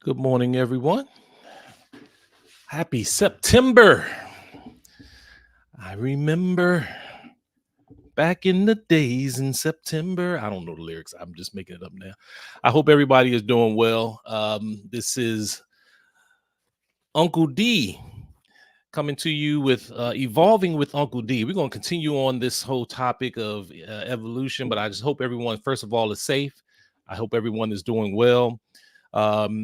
Good morning, everyone. Happy September. I remember back in the days in September. I don't know the lyrics. I'm just making it up now. I hope everybody is doing well. This is Uncle D coming to you with Evolving with Uncle D. We're going to continue on this whole topic of evolution, but I just hope everyone, first of all, is safe. I hope everyone is doing well.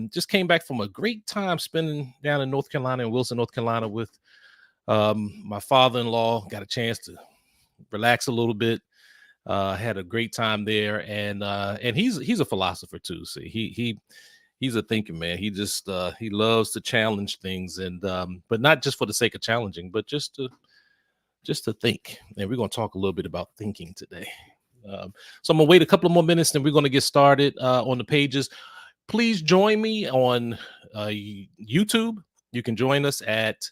Just came back from a great time spending down in North Carolina, in Wilson, North Carolina, with my father-in-law. Got a chance to relax a little bit. Had a great time there, and he's a philosopher too. See, he's a thinking man. He loves to challenge things, and but not just for the sake of challenging, but just to think. And we're going to talk a little bit about thinking today. So I'm gonna wait a couple of more minutes, and we're going to get started on the pages. Please join me on YouTube. You can join us at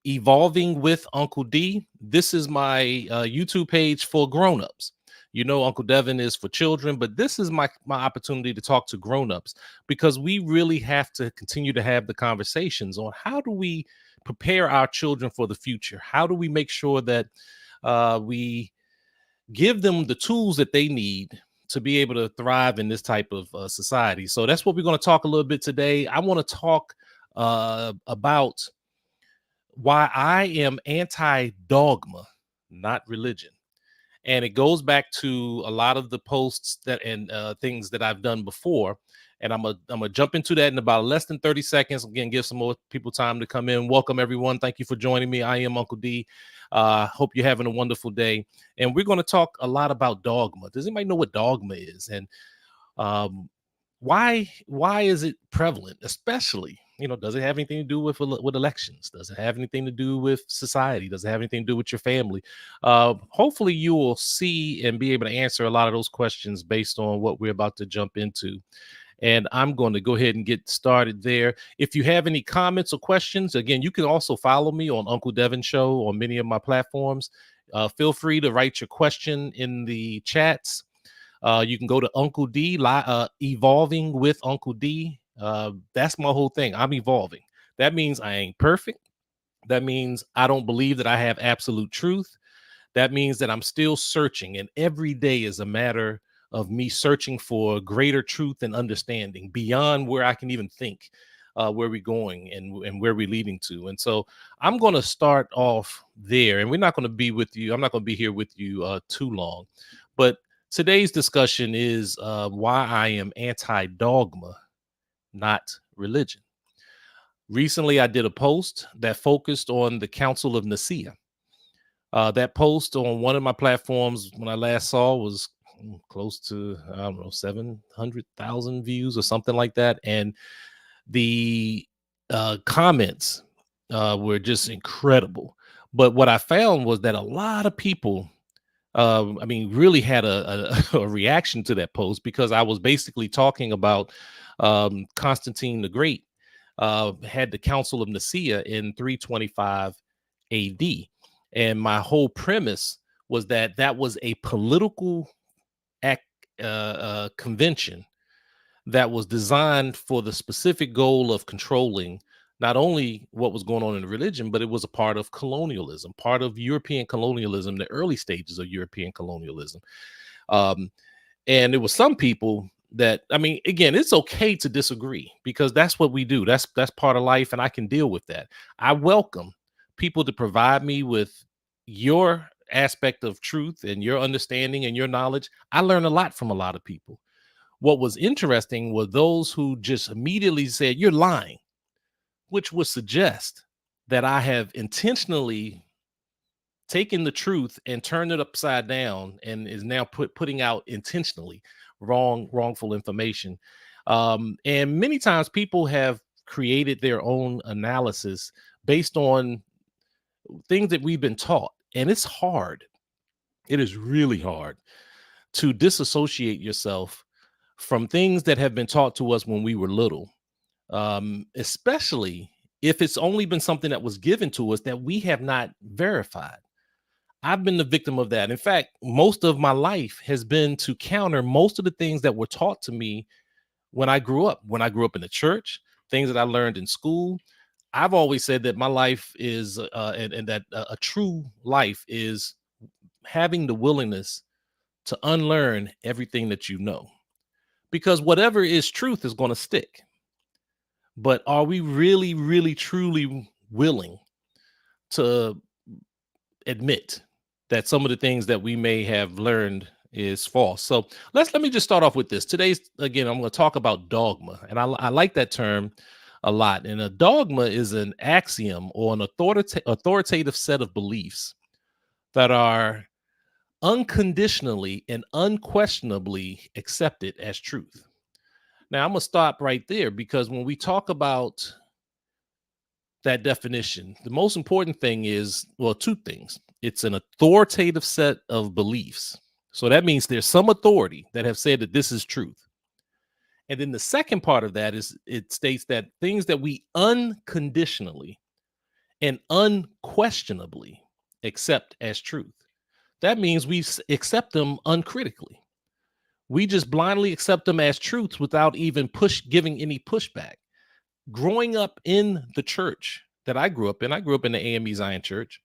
Evolving with Uncle D. This is my YouTube page for grown-ups. You know, Uncle Devin is for children, but this is my opportunity to talk to grown-ups, because we really have to continue to have the conversations on how do we prepare our children for the future? How do we make sure that we give them the tools that they need to be able to thrive in this type of society? So that's what we're going to talk a little bit today. I want to talk about why I am anti-dogma, not religion. And it goes back to a lot of the posts that and things that I've done before. And I'm gonna jump into that in about less than 30 seconds. Again, give some more people time to come in. Welcome, everyone. Thank you for joining me. I am Uncle D. Hope you're having a wonderful day. And we're going to talk a lot about dogma. Does anybody know what dogma is? And um, why is it prevalent? Especially, does it have anything to do with elections? Does it have anything to do with society? Does it have anything to do with your family? Hopefully you will see and be able to answer a lot of those questions based on what we're about to jump into. And I'm going to go ahead and get started there. If you have any comments or questions, again, you can also follow me on Uncle Devin Show on many of my platforms. Feel free to write your question in the chats. You can go to Uncle D, Evolving with Uncle D. That's my whole thing. I'm evolving. That means I ain't perfect. That means I don't believe that I have absolute truth. That means that I'm still searching, and every day is a matter of me searching for greater truth and understanding beyond where I can even think where we're going and where we're leading to. And so I'm going to start off there, and we're not going to be with you. I'm not going to be here with you too long, but today's discussion is why I am anti-dogma, not religion. Recently, I did a post that focused on the Council of Nicaea. That post on one of my platforms, when I last saw, was close to, I don't know, 700,000 views or something like that. And the comments were just incredible. But what I found was that a lot of people, really had a reaction to that post, because I was basically talking about Constantine the Great had the Council of Nicaea in 325 AD. And my whole premise was that that was a political convention that was designed for the specific goal of controlling not only what was going on in the religion, but it was a part of colonialism, part of European colonialism, the early stages of European colonialism. Um, and there was some people that, again, it's okay to disagree, because that's what we do. That's part of life, and I can deal with that. I welcome people to provide me with your aspect of truth and your understanding and your knowledge. I learn a lot from a lot of people. What was interesting was those who just immediately said, "You're lying," which would suggest that I have intentionally taken the truth and turned it upside down, and is now putting out intentionally wrongful information. And many times people have created their own analysis based on things that we've been taught. And it's hard. It is really hard to disassociate yourself from things that have been taught to us when we were little, especially if it's only been something that was given to us that we have not verified. I've been the victim of that. In fact, most of my life has been to counter most of the things that were taught to me when I grew up in the church, things that I learned in school. I've always said that my life is, and that a true life is having the willingness to unlearn everything that you know, because whatever is truth is going to stick. But are we really, really, truly willing to admit that some of the things that we may have learned is false? So let me just start off with this. Today's, again, I'm going to talk about dogma, and I like that term a lot. And a dogma is an axiom or an authoritative set of beliefs that are unconditionally and unquestionably accepted as truth. Now, I'm going to stop right there, because when we talk about that definition, the most important thing is, well, two things. It's an authoritative set of beliefs. So that means there's some authority that have said that this is truth. And then the second part of that is it states that things that we unconditionally and unquestionably accept as truth. That means we accept them uncritically. We just blindly accept them as truths without even giving any pushback. Growing up in the church that I grew up in the AME Zion Church.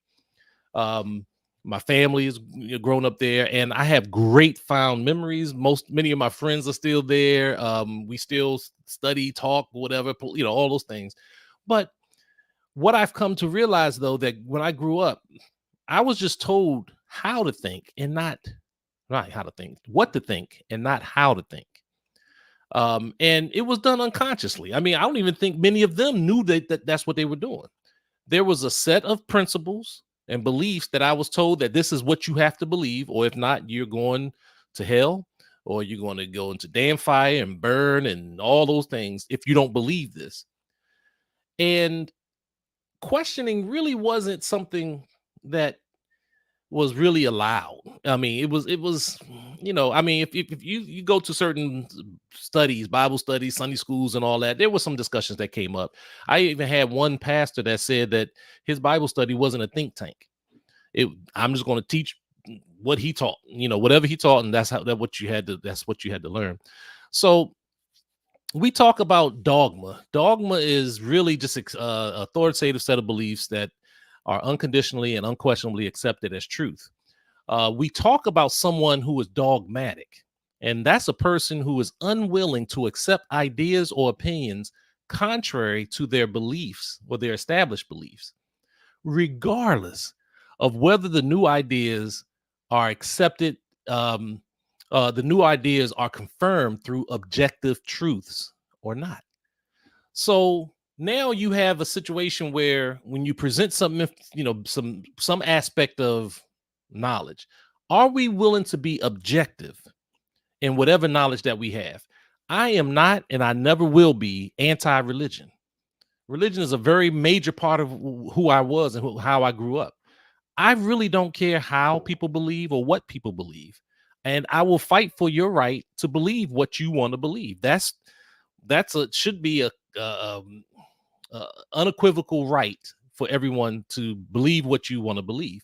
My family is grown up there, and I have great fond memories. Many of my friends are still there. We still study, talk, whatever, all those things. But what I've come to realize, though, that when I grew up, I was just told how to think and not how to think, what to think and not how to think. And it was done unconsciously. I mean, I don't even think many of them knew that that's what they were doing. There was a set of principles and beliefs that I was told that this is what you have to believe, or if not, you're going to hell, or you're going to go into damn fire and burn and all those things if you don't believe this. And questioning really wasn't something that was really allowed. I mean, it was, I mean, if you go to certain studies, Bible studies, Sunday schools and all that, there was some discussions that came up. I even had one pastor that said that his Bible study wasn't a think tank. I'm just going to teach what he taught, whatever he taught, and that's what you had to learn. So we talk about dogma. Dogma is really just authoritative set of beliefs that are unconditionally and unquestionably accepted as truth. We talk about someone who is dogmatic, and that's a person who is unwilling to accept ideas or opinions contrary to their beliefs or their established beliefs, regardless of whether the new ideas are accepted. The new ideas are confirmed through objective truths or not. So now you have a situation where when you present something, some aspect of knowledge, are we willing to be objective in whatever knowledge that we have? I am not, and I never will be, anti-religion. Religion is a very major part of who I was and how I grew up. I really don't care how people believe or what people believe. And I will fight for your right to believe what you want to believe. Should be a unequivocal right for everyone to believe what you want to believe.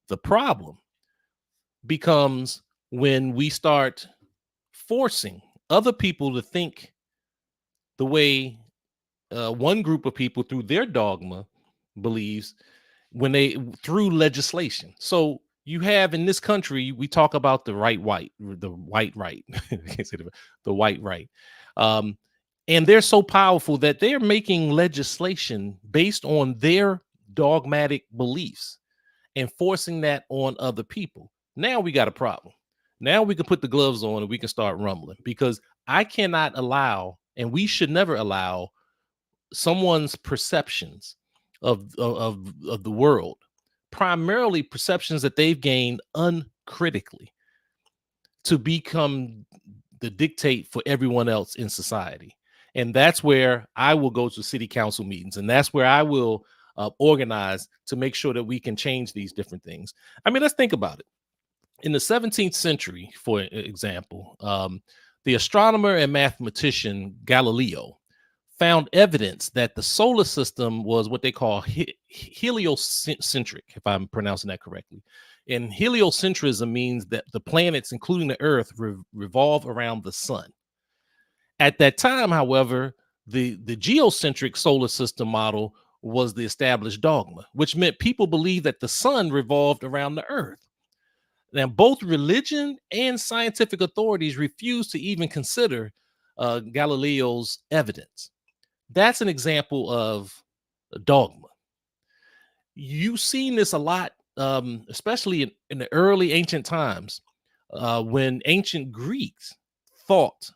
The problem becomes when we start forcing other people to think the way one group of people through their dogma believes through legislation. So you have in this country, we talk about the white right. The white right. And they're so powerful that they're making legislation based on their dogmatic beliefs and forcing that on other people. Now we got a problem. Now we can put the gloves on and we can start rumbling, because I cannot allow, and we should never allow, someone's perceptions of the world, primarily perceptions that they've gained uncritically, to become the dictate for everyone else in society. And that's where I will go to city council meetings, and that's where I will organize to make sure that we can change these different things. I mean, let's think about it. In the 17th century, for example, the astronomer and mathematician Galileo found evidence that the solar system was what they call heliocentric, if I'm pronouncing that correctly. And heliocentrism means that the planets, including the Earth, revolve around the sun. At that time, however, the geocentric solar system model was the established dogma, which meant people believed that the sun revolved around the earth. Now, both religion and scientific authorities refused to even consider Galileo's evidence. That's an example of a dogma. You've seen this a lot, especially in the early ancient times, when ancient Greeks thought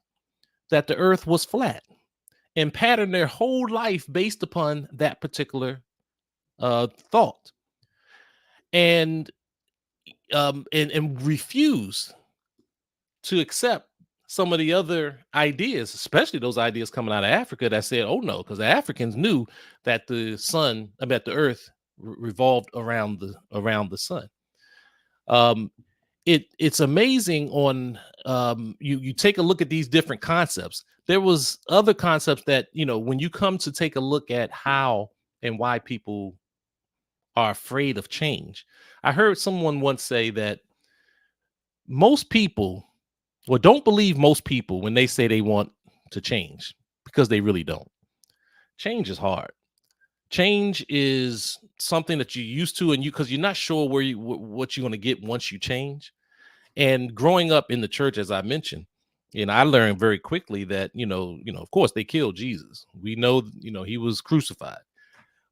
that the earth was flat and patterned their whole life based upon that particular thought, and and refuse to accept some of the other ideas, especially those ideas coming out of Africa that said, "Oh no," because the Africans knew that the sun, I bet the earth revolved around the sun. Um, it's amazing on you take a look at these different concepts. There was other concepts that, when you come to take a look at how and why people are afraid of change. I heard someone once say that most people, well, don't believe most people when they say they want to change, because they really don't. Change is hard. Change is something that you're used to, and because you're not sure where what you're going to get once you change. And growing up in the church, as I mentioned, I learned very quickly that, of course they killed Jesus. We know, he was crucified.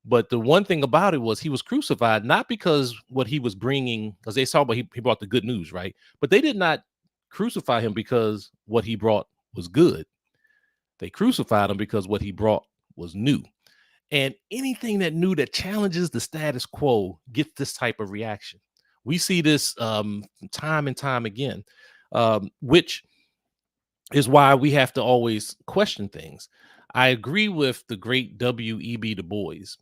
But the one thing about it was he was crucified not because what he was bringing, because they saw what he brought the good news, right? But they did not crucify him because what he brought was good. They crucified him because what he brought was new. And anything that new that challenges the status quo gets this type of reaction. We see this time and time again, which is why we have to always question things. I agree with the great W.E.B. Du Bois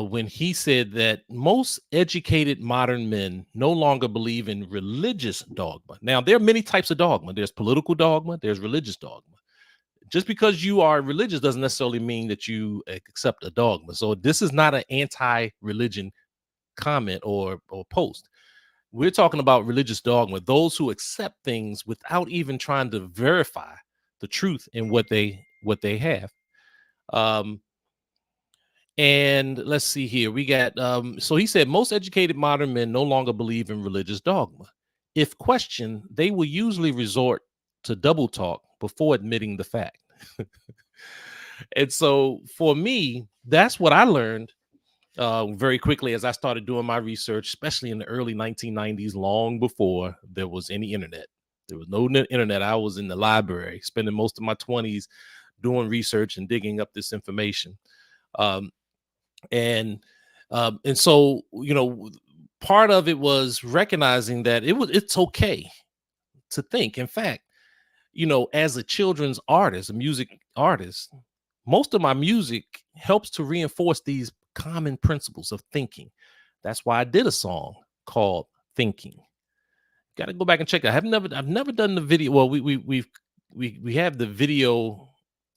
when he said that most educated modern men no longer believe in religious dogma. Now, there are many types of dogma. There's political dogma, there's religious dogma. Just because you are religious doesn't necessarily mean that you accept a dogma. So this is not an anti-religion comment or post. We're talking about religious dogma, those who accept things without even trying to verify the truth in what they have. Um, and let's see here. We got so he said most educated modern men no longer believe in religious dogma. If questioned, they will usually resort to double talk before admitting the fact. And so for me, that's what I learned very quickly as I started doing my research, especially in the early 1990s, long before there was any internet. There was no internet. I was in the library, spending most of my 20s doing research and digging up this information. Um, and and so, part of it was recognizing that it's okay to think. In fact, as a children's artist, a music artist, most of my music helps to reinforce these common principles of thinking. That's why I did a song called Thinking. Got to go back and check it. I've never done the video. Well, we have the video.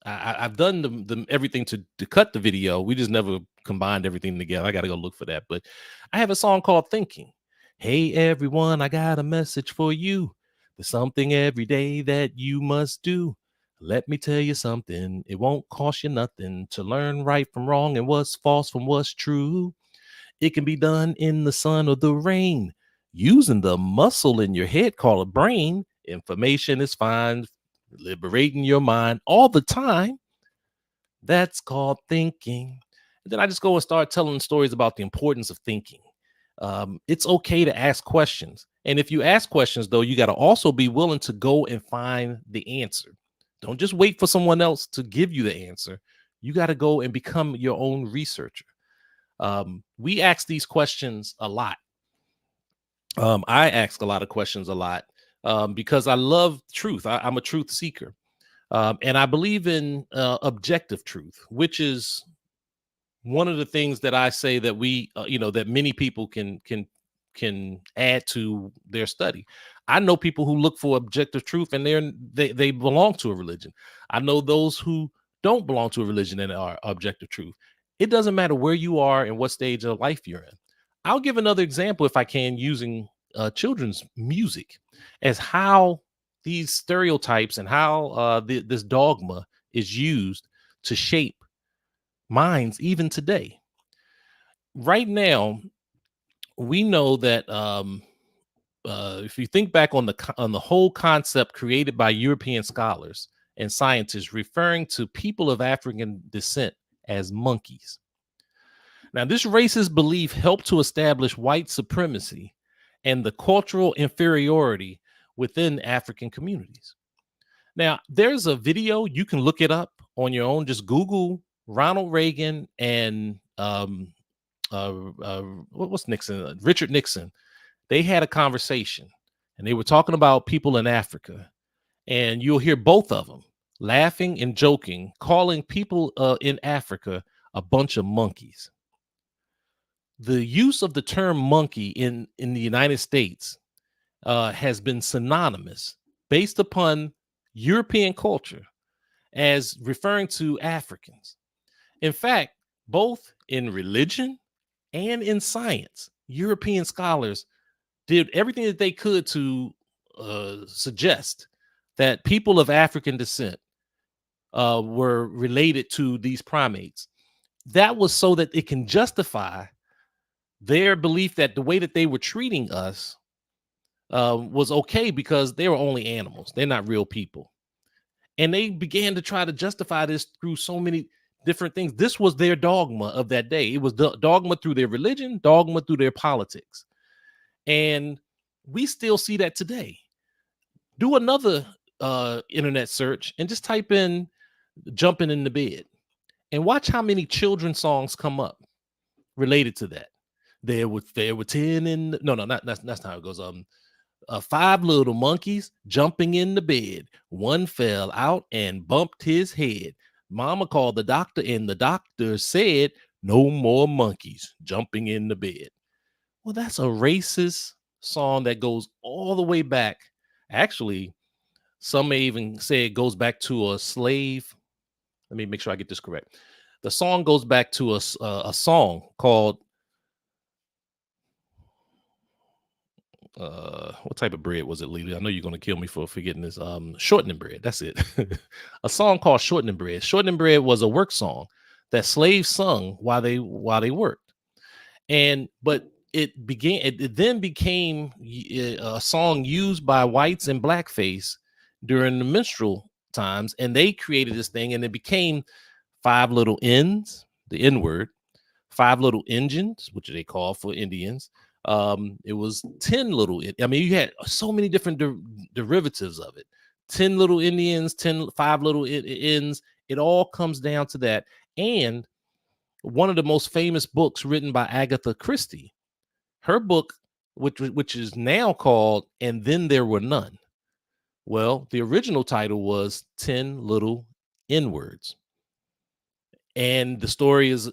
I've done the everything to cut the video. We just never combined everything together. I got to go look for that. But I have a song called Thinking. Hey everyone, I got a message for you. There's something every day that you must do. Let me tell you something. It won't cost you nothing to learn right from wrong and what's false from what's true. It can be done in the sun or the rain using the muscle in your head called a brain. Information is fine, liberating your mind all the time. That's called thinking. And then I just go and start telling stories about the importance of thinking. It's okay to ask questions. And if you ask questions, though, you got to also be willing to go and find the answer. Don't just wait for someone else to give you the answer. You got to go and become your own researcher. We ask these questions a lot. I ask a lot of questions a lot because I love truth. I'm a truth seeker. And I believe in objective truth, which is one of the things that I say that that many people can add to their study. I know people who look for objective truth and they belong to a religion. I know those who don't belong to a religion and are objective truth. It doesn't matter where you are and what stage of life you're in. I'll give another example if I can, using children's music as how these stereotypes and how this dogma is used to shape minds even today. Right now, we know that if you think back on on the whole concept created by European scholars and scientists referring to people of African descent as monkeys. Now, this racist belief helped to establish white supremacy and the cultural inferiority within African communities. Now, there's a video, you can look it up on your own. Just Google Ronald Reagan and what's Nixon? Richard Nixon. They had a conversation and they were talking about people in Africa. And you'll hear both of them laughing and joking, calling people in Africa a bunch of monkeys. The use of the term monkey in the United States has been synonymous based upon European culture as referring to Africans. In fact, both in religion and in science, European scholars did everything that they could to suggest that people of African descent were related to these primates. That was so that it can justify their belief that the way that they were treating us was okay because they were only animals. They're not real people. And they began to try to justify this through so many different things. This was their dogma of that day. It was dogma through their religion, dogma through their politics. And we still see that today. Do another internet search and just type in jumping in the bed and watch how many children's songs come up related to that. There were 10 in no, not that's not how it goes. Five little monkeys jumping in the bed. One fell out and bumped his head. Mama called the doctor, and the doctor said, "No more monkeys jumping in the bed." Well, that's a racist song that goes all the way back. Actually, some may even say it goes back to a slave. Let me make sure I get this correct. The song goes back to a song called what type of bread was it, Lily? I know you're gonna kill me for forgetting this. Shortening bread. That's it. A song called Shortening Bread. Shortening Bread was a work song that slaves sung while they worked. And but it then became a song used by whites in blackface during the minstrel times, and they created this thing, and it became five little N's, the N word, five little engines, which they call for Indians. It was 10 little, I mean, you had so many different derivatives of it. 10 little Indians, 5 little ends. It all comes down to that. And one of the most famous books written by Agatha Christie, her book, which is now called And Then There Were None. Well, the original title was 10 Little N Words. And the story is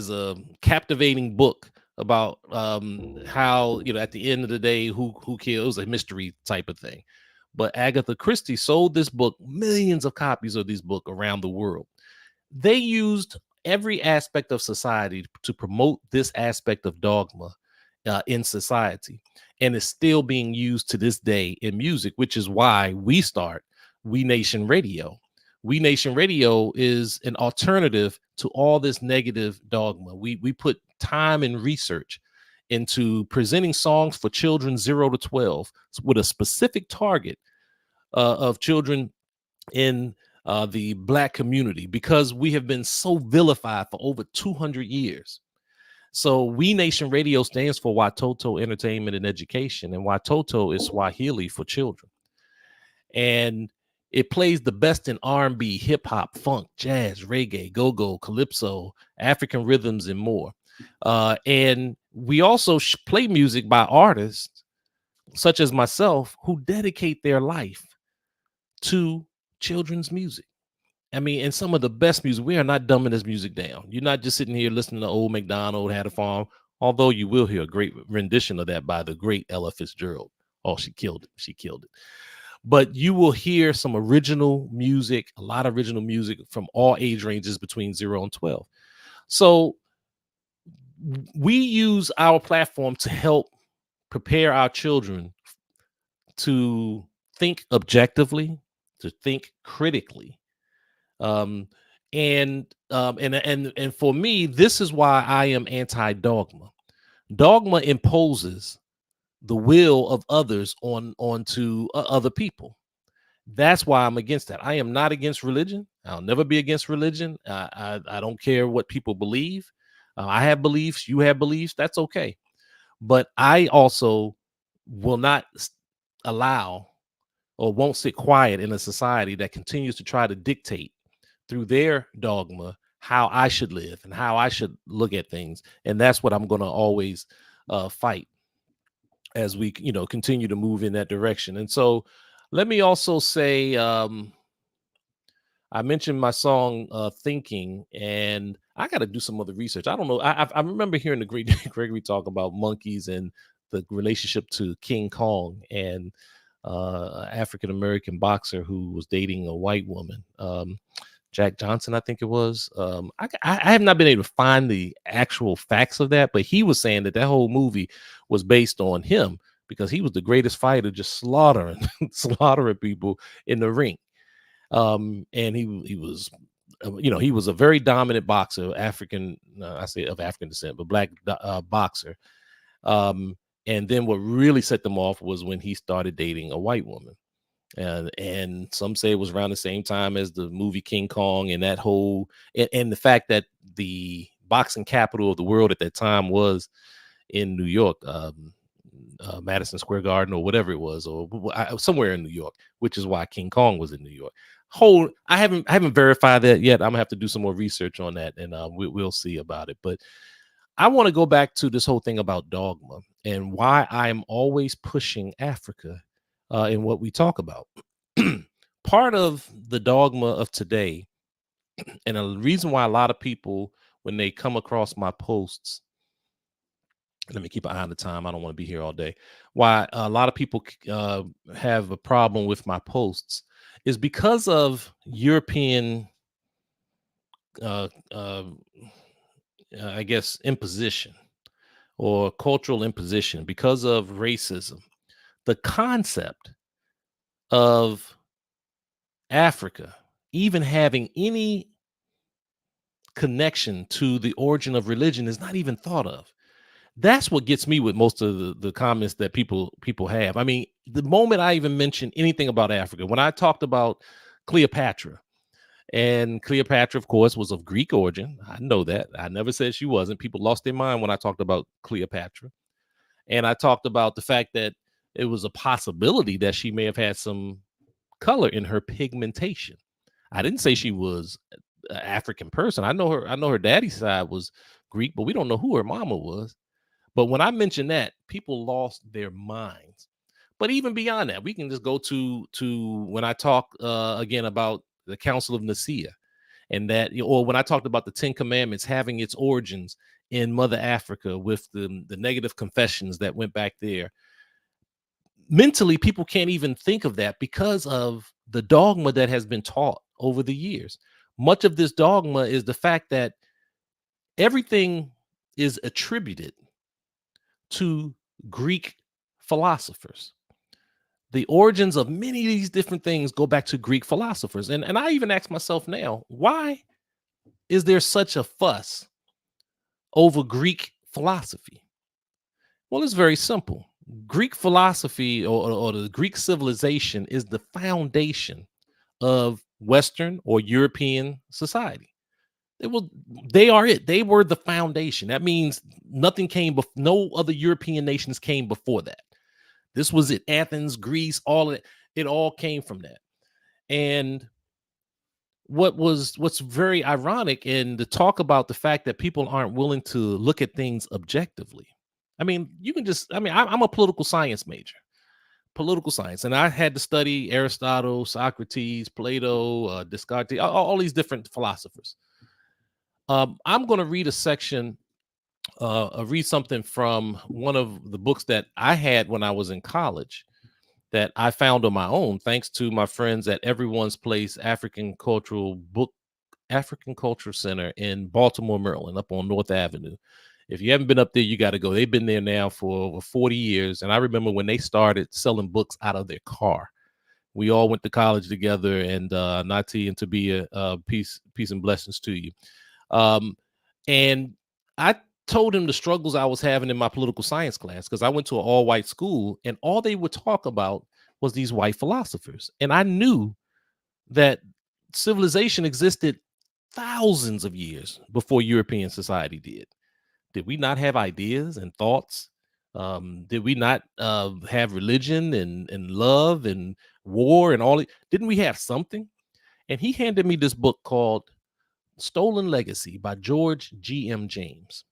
a captivating book about how, at the end of the day, who kills, a mystery type of thing. But Agatha Christie sold this book, millions of copies of this book around the world. They used every aspect of society to promote this aspect of dogma in society, and it's still being used to this day in music, which is why we start We Nation Radio. We Nation Radio is an alternative to all this negative dogma. We put time and research into presenting songs for children 0 to 12 with a specific target of children in the Black community, because we have been so vilified for over 200 years. So We Nation Radio stands for Watoto Entertainment and Education, and Watoto is Swahili for children. And it plays the best in R&B, hip hop, funk, jazz, reggae, go-go, calypso, African rhythms, and more. And we also play music by artists such as myself who dedicate their life to children's music. I mean, and some of the best music. We are not dumbing this music down. You're not just sitting here listening to Old MacDonald Had a Farm, although you will hear a great rendition of that by the great Ella Fitzgerald. Oh, she killed it. She killed it. But you will hear some original music, a lot of original music from all age ranges between 0 and 12. So we use our platform to help prepare our children to think objectively, to think critically. Um, and for me, this is why I am anti-dogma. Dogma imposes the will of others onto other people. That's why I'm against that. I am not against religion. I'll never be against religion. I don't care what people believe. I have beliefs. You have beliefs. That's okay. But I also will not allow or won't sit quiet in a society that continues to try to dictate through their dogma how I should live and how I should look at things. And that's what I'm going to always fight as we, continue to move in that direction. And so let me also say, I mentioned my song "Thinking," and I got to do some other research. I don't know. I remember hearing the great Gregory talk about monkeys and the relationship to King Kong and African American boxer who was dating a white woman, Jack Johnson, I think it was. I have not been able to find the actual facts of that, but he was saying that that whole movie was based on him because he was the greatest fighter, just slaughtering slaughtering people in the ring. And he was, he was a very dominant boxer, African, I say of African descent, but black boxer. Um, and then what really set them off was when he started dating a white woman. And some say it was around the same time as the movie King Kong and that whole, and the fact that the boxing capital of the world at that time was in New York, Madison Square Garden or whatever it was, or somewhere in New York, which is why King Kong was in New York. I haven't verified that yet. I'm gonna have to do some more research on that, and we'll see about it. But I want to go back to this whole thing about dogma and why I'm always pushing Africa in what we talk about. Part of the dogma of today, and a reason why a lot of people, when they come across my posts, let me keep an eye on the time. I don't want to be here all day. Why a lot of people have a problem with my posts is because of European, uh, uh, I guess, imposition or cultural imposition, because of racism. The concept of Africa even having any connection to the origin of religion is not even thought of. That's what gets me with most of the comments that people have. I mean, the moment I even mentioned anything about Africa, when I talked about Cleopatra, and Cleopatra, of course, was of Greek origin. I know that. I never said she wasn't. People lost their mind when I talked about Cleopatra. And I talked about the fact that it was a possibility that she may have had some color in her pigmentation. I didn't say she was an African person. I know her daddy's side was Greek, but we don't know who her mama was. But when I mentioned that, people lost their minds. But even beyond that, we can just go to when I talk again about the Council of Nicaea, and that, or when I talked about the Ten Commandments having its origins in Mother Africa with the negative confessions that went back there. Mentally, people can't even think of that because of the dogma that has been taught over the years. Much of this dogma is the fact that everything is attributed to Greek philosophers. The origins of many of these different things go back to Greek philosophers. And I even ask myself now, why is there such a fuss over Greek philosophy? Well, it's very simple. Greek philosophy, or the Greek civilization, is the foundation of Western or European society. It will, they are it. They were the foundation. That means nothing came before, no other European nations came before that. This was it. Athens, Greece, all of it. It all came from that. And what's very ironic in the talk about the fact that people aren't willing to look at things objectively. I mean, you can just, I mean, I'm a political science major, political science, and I had to study Aristotle, Socrates, Plato, Descartes, all these different philosophers. I'm going to read a section, read something from one of the books that I had when I was in college that I found on my own, thanks to my friends at Everyone's Place African Culture Center in Baltimore, Maryland, up on North Avenue. If you haven't been up there, you got to go. They've been there now for over 40 years. And I remember when they started selling books out of their car. We all went to college together, and Nati, and to be a peace and blessings to you. Um, and I told him the struggles I was having in my political science class because I went to an all white school, and all they would talk about was these white philosophers. And I knew that civilization existed thousands of years before European society did. Did we not have ideas and thoughts? Did we not have religion and love and war and all? Didn't we have something? And he handed me this book called Stolen Legacy by George G.M. James.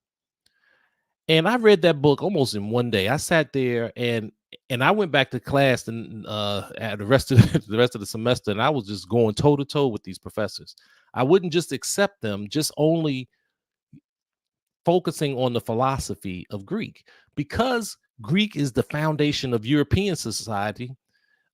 And I read that book almost in one day. I sat there and I went back to class and at the rest of the rest of the semester, and I was just going toe to toe with these professors. I wouldn't just accept them, just only focusing on the philosophy of Greek, because Greek is the foundation of European society.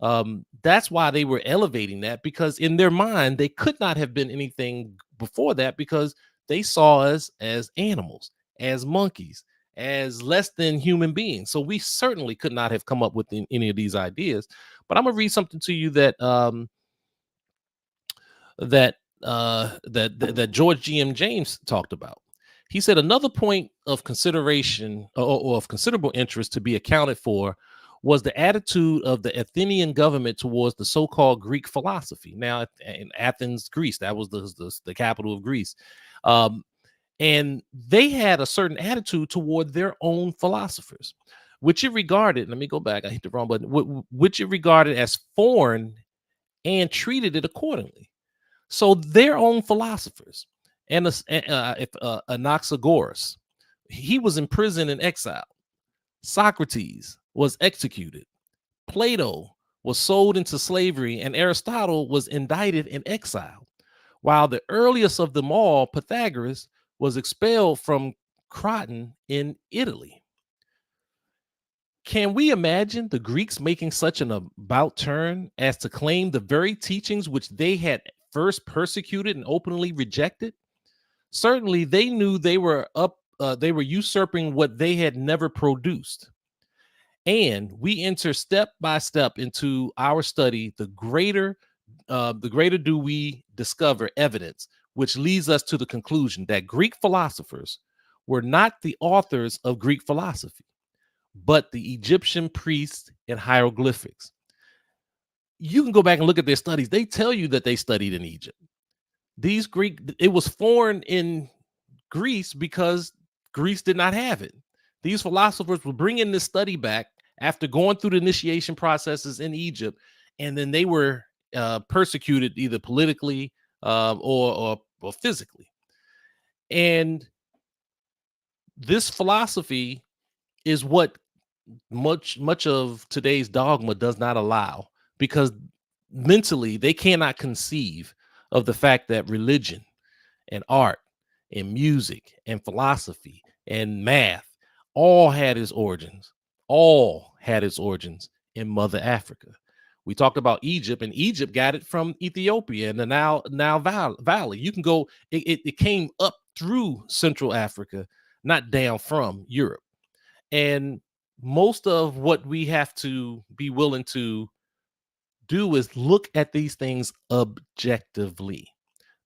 That's why they were elevating that, because in their mind they could not have been anything before that, because they saw us as animals, as monkeys, as less than human beings. So we certainly could not have come up with any of these ideas. But I'm gonna read something to you that George G.M. James talked about. He said another point of consideration, or of considerable interest to be accounted for, was the attitude of the Athenian government towards the so-called Greek philosophy. Now, in Athens, Greece, that was the capital of Greece. And they had a certain attitude toward their own philosophers, which it regarded, let me go back, I hit the wrong button, which it regarded as foreign and treated it accordingly. So their own philosophers, and Anaxagoras, he was in prison and exile. Socrates was executed. Plato was sold into slavery, and Aristotle was indicted and exiled. While the earliest of them all, Pythagoras, was expelled from Croton in Italy. Can we imagine the Greeks making such an about turn as to claim the very teachings which they had first persecuted and openly rejected? Certainly, they knew they were usurping what they had never produced. And we enter step by step into our study, the greater do we discover evidence, which leads us to the conclusion that Greek philosophers were not the authors of Greek philosophy, but the Egyptian priests and hieroglyphics. You can go back and look at their studies. They tell you that they studied in Egypt. These Greek, it was foreign in Greece because Greece did not have it. These philosophers were bringing this study back after going through the initiation processes in Egypt, and then they were persecuted either politically or physically. And this philosophy is what much of today's dogma does not allow, because mentally they cannot conceive of the fact that religion and art and music and philosophy and math all had its origins in Mother Africa. We talked about Egypt, and Egypt got it from Ethiopia and the Nile Valley. You can go, it came up through Central Africa, not down from Europe. And most of what we have to be willing to do is look at these things objectively.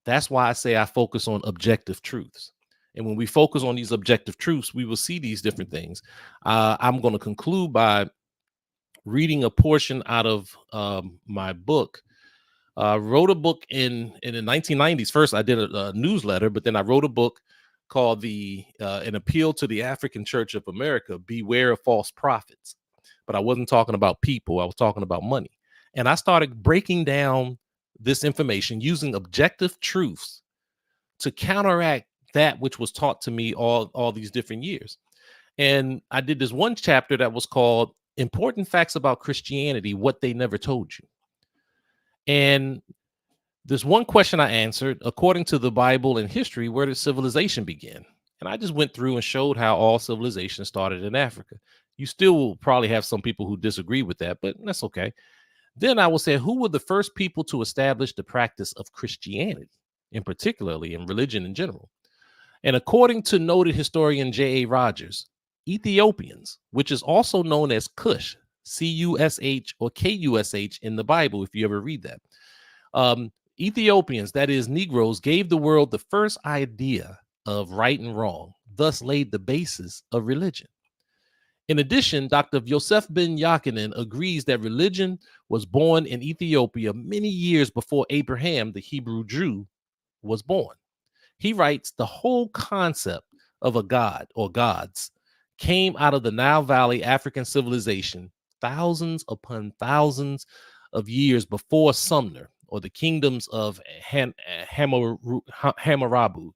That's why I say I focus on objective truths. And when we focus on these objective truths, we will see these different things. I'm going to conclude by reading a portion out of my book. I wrote a book in the 1990s. First, I did a newsletter, but then I wrote a book called An Appeal to the African Church of America, Beware of False Prophets. But I wasn't talking about people. I was talking about money. And I started breaking down this information using objective truths to counteract that which was taught to me all these different years. And I did this one chapter that was called Important Facts About Christianity, What They Never Told You. And there's one question I answered: according to the Bible and history, where did civilization begin? And I just went through and showed how all civilization started in Africa. You still will probably have some people who disagree with that, but that's okay. Then I will say, who were the first people to establish the practice of Christianity, in particularly in religion in general? And according to noted historian J.A. Rogers, Ethiopians, which is also known as Kush, Cush or Kush in the Bible, if you ever read that. Um, Ethiopians, that is, Negroes, gave the world the first idea of right and wrong, thus laid the basis of religion. In addition, Dr. Yosef ben Yakinen agrees that religion was born in Ethiopia many years before Abraham, the Hebrew Jew, was born. He writes the whole concept of a god or gods came out of the Nile Valley African civilization thousands upon thousands of years before Sumner or the kingdoms of Hammurabi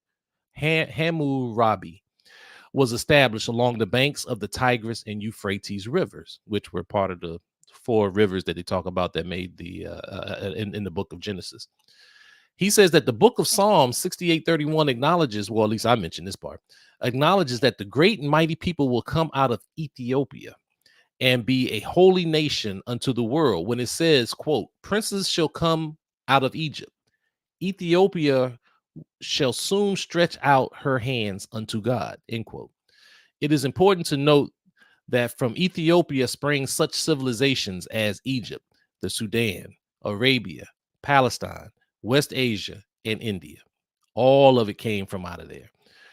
was established along the banks of the Tigris and Euphrates rivers, which were part of the four rivers that they talk about that made the in the book of Genesis. He says that the book of Psalms 68:31 acknowledges, well, at least I mentioned this part, acknowledges that the great and mighty people will come out of Ethiopia and be a holy nation unto the world. When it says, quote, princes shall come out of Egypt, Ethiopia shall soon stretch out her hands unto God, end quote. It is important to note that from Ethiopia sprang such civilizations as Egypt, the Sudan, Arabia, Palestine, West Asia, and India. All of it came from out of there.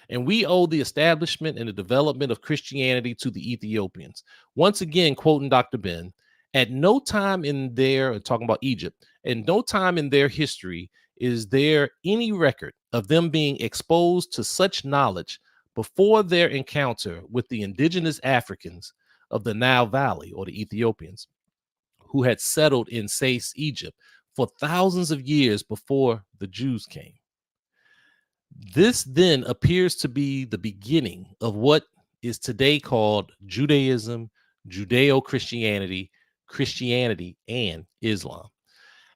And we owe the establishment and the development of Christianity to the Ethiopians. Once again, quoting Dr. Ben, at no time in their, talking about Egypt, and no time in their history is there any record of them being exposed to such knowledge before their encounter with the indigenous Africans of the Nile Valley, or the Ethiopians, who had settled in Sais, Egypt, for thousands of years before the Jews came. This then appears to be the beginning of what is today called Judaism, Judeo-Christianity, Christianity, and Islam.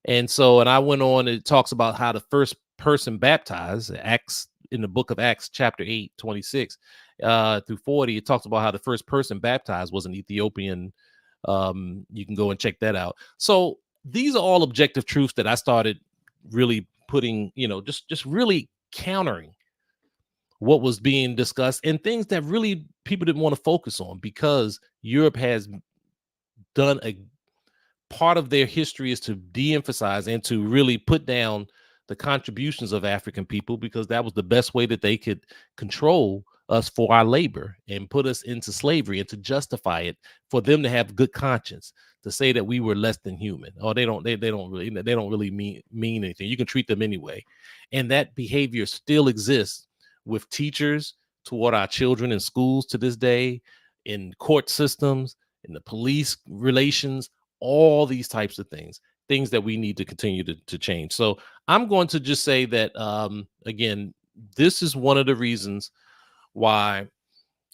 And so, and I went on, it talks about how the first person baptized, Acts, in the book of Acts, chapter 8, 26 through 40, it talks about how the first person baptized was an Ethiopian. You can go and check that out. So these are all objective truths that I started really putting, just really countering what was being discussed and things that really people didn't want to focus on, because Europe has done a part of their history is to de-emphasize and to really put down the contributions of African people, because that was the best way that they could control us for our labor and put us into slavery, and to justify it for them to have good conscience to say that we were less than human. Or they don't really mean anything. You can treat them anyway. And that behavior still exists with teachers toward our children in schools to this day, in court systems, in the police relations, all these types of things that we need to continue to change. So I'm going to just say that, again, this is one of the reasons why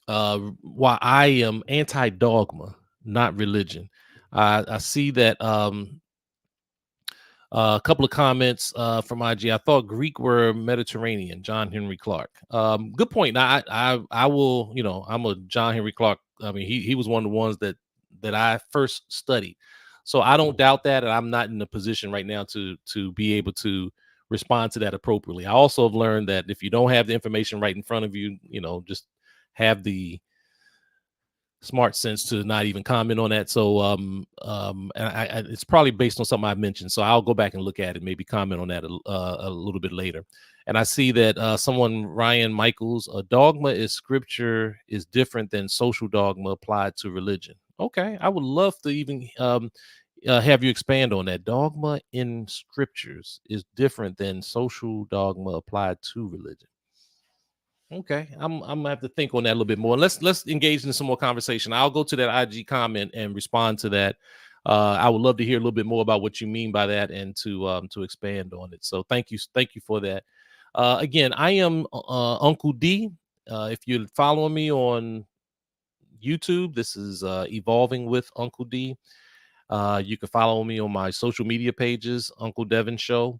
I am anti-dogma, not religion. I see that a couple of comments from IG. I thought Greek were Mediterranean. John Henry Clark. Good point. Now, I will. I'm a John Henry Clark. I mean, he was one of the ones that I first studied. So I don't doubt that, and I'm not in a position right now to be able to respond to that appropriately. I also have learned that if you don't have the information right in front of you, just have the smart sense to not even comment on that. So and it's probably based on something I've mentioned. So I'll go back and look at it, maybe comment on that a little bit later. And I see that someone, Ryan Michaels, a dogma is scripture is different than social dogma applied to religion. Okay, I would love to even have you expand on that. Dogma in scriptures is different than social dogma applied to religion. Okay, I'm gonna have to think on that a little bit more. Let's engage in some more conversation. I'll go to that IG comment and respond to that. I would love to hear a little bit more about what you mean by that, and to expand on it. So thank you for that. Again, I am Uncle D. If you're following me on YouTube, this is Evolving with Uncle D. You can follow me on my social media pages, Uncle Devin Show.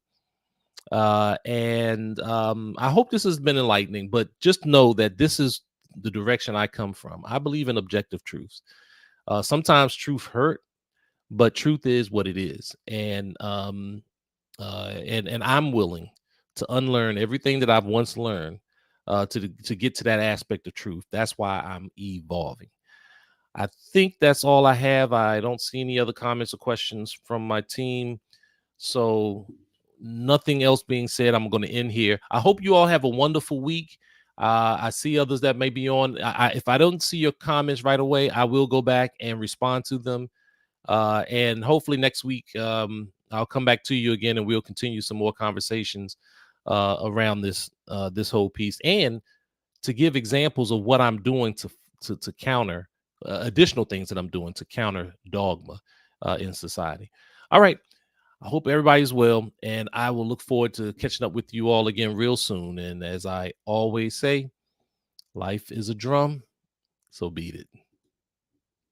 And I hope this has been enlightening, but just know that this is the direction I come from. I believe in objective truths. Sometimes truth hurt, but truth is what it is. And I'm willing to unlearn everything that I've once learned to get to that aspect of truth. That's why I'm evolving. I think that's all I have. I don't see any other comments or questions from my team. So, nothing else being said, I'm going to end here. I hope you all have a wonderful week. I see others that may be on. If I don't see your comments right away, I will go back and respond to them. And hopefully next week, I'll come back to you again, and we'll continue some more conversations around this whole piece, and to give examples of what I'm doing to counter additional things that I'm doing to counter dogma in society. All right. I hope everybody's well, and I will look forward to catching up with you all again real soon. And as I always say, life is a drum, so beat it.